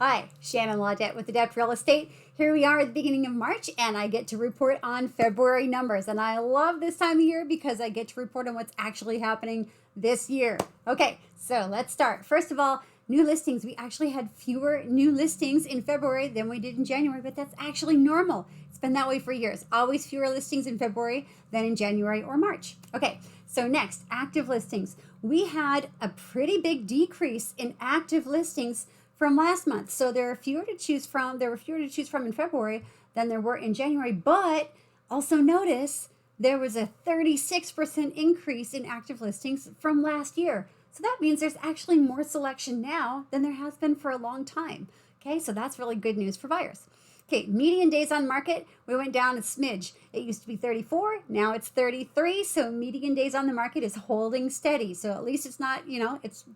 Hi, Shannon Laudette with Adept Real Estate. Here we are at the beginning of March, and I get to report on February numbers. And I love this time of year because I get to report on what's actually happening this year. Okay, so let's start. First of all, new listings. We actually had fewer new listings in February than we did in January, but that's actually normal. It's been that way for years. Always fewer listings in February than in January or March. Okay, so next, active listings. We had a pretty big decrease in active listings from last month. So there were fewer to choose from. There were fewer to choose from in February than there were in January. But also notice there was a 36% increase in active listings from last year. So that means there's actually more selection now than there has been for a long time. Okay, so that's really good news for buyers. Okay, median days on market, we went down a smidge. It used to be 34, now it's 33. So median days on the market is holding steady. So at least it's not,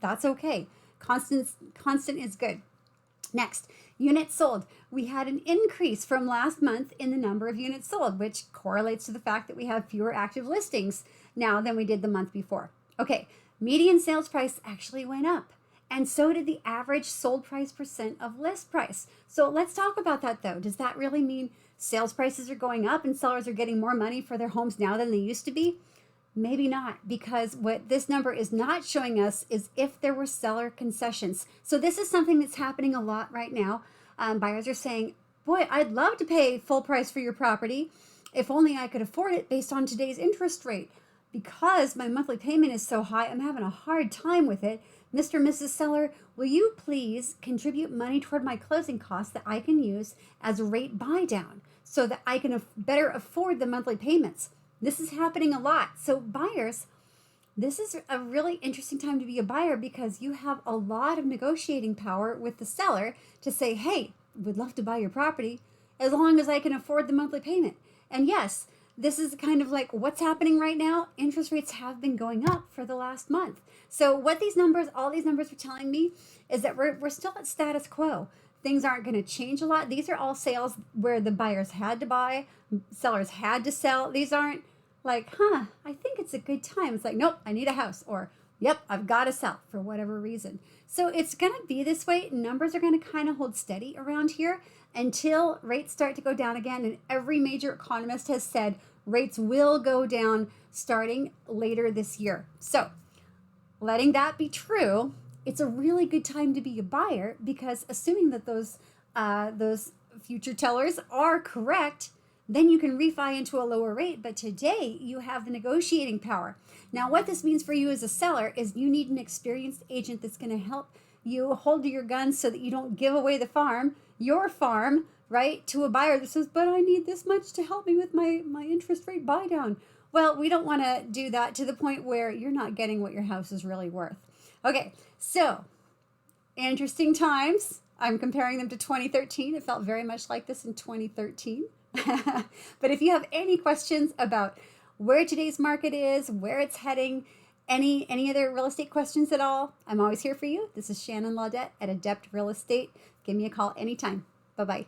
that's okay. Constant is good. Next, units sold. We had an increase from last month in the number of units sold, which correlates to the fact that we have fewer active listings now than we did the month before. Okay, median sales price actually went up, and so did the average sold price percent of list price. So let's talk about that though. Does that really mean sales prices are going up and sellers are getting more money for their homes now than they used to be? Maybe not, because what this number is not showing us is if there were seller concessions. So this is something that's happening a lot right now. Buyers are saying, boy, I'd love to pay full price for your property if only I could afford it based on today's interest rate. Because my monthly payment is so high, I'm having a hard time with it. Mr. and Mrs. Seller, will you please contribute money toward my closing costs that I can use as a rate buy down so that I can better afford the monthly payments? This is happening a lot. So buyers, this is a really interesting time to be a buyer because you have a lot of negotiating power with the seller to say, hey, would love to buy your property as long as I can afford the monthly payment. And yes, this is kind of like what's happening right now. Interest rates have been going up for the last month. So what all these numbers are telling me is that we're still at status quo. Things aren't going to change a lot. These are all sales where the buyers had to buy, sellers had to sell. These aren't like, I think it's a good time. It's like, nope, I need a house, or yep, I've got to sell for whatever reason. So it's going to be this way. Numbers are going to kind of hold steady around here until rates start to go down again. And every major economist has said rates will go down starting later this year. So letting that be true, it's a really good time to be a buyer because assuming that those future tellers are correct, then you can refi into a lower rate. But today you have the negotiating power. Now, what this means for you as a seller is you need an experienced agent that's going to help you hold to your guns so that you don't give away your farm, right, to a buyer that says, but I need this much to help me with my interest rate buy down. Well, we don't want to do that to the point where you're not getting what your house is really worth. Okay, so interesting times. I'm comparing them to 2013. It felt very much like this in 2013. But if you have any questions about where today's market is, where it's heading, any other real estate questions at all, I'm always here for you. This is Shannon Laudette at Adept Real Estate. Give me a call anytime. Bye-bye.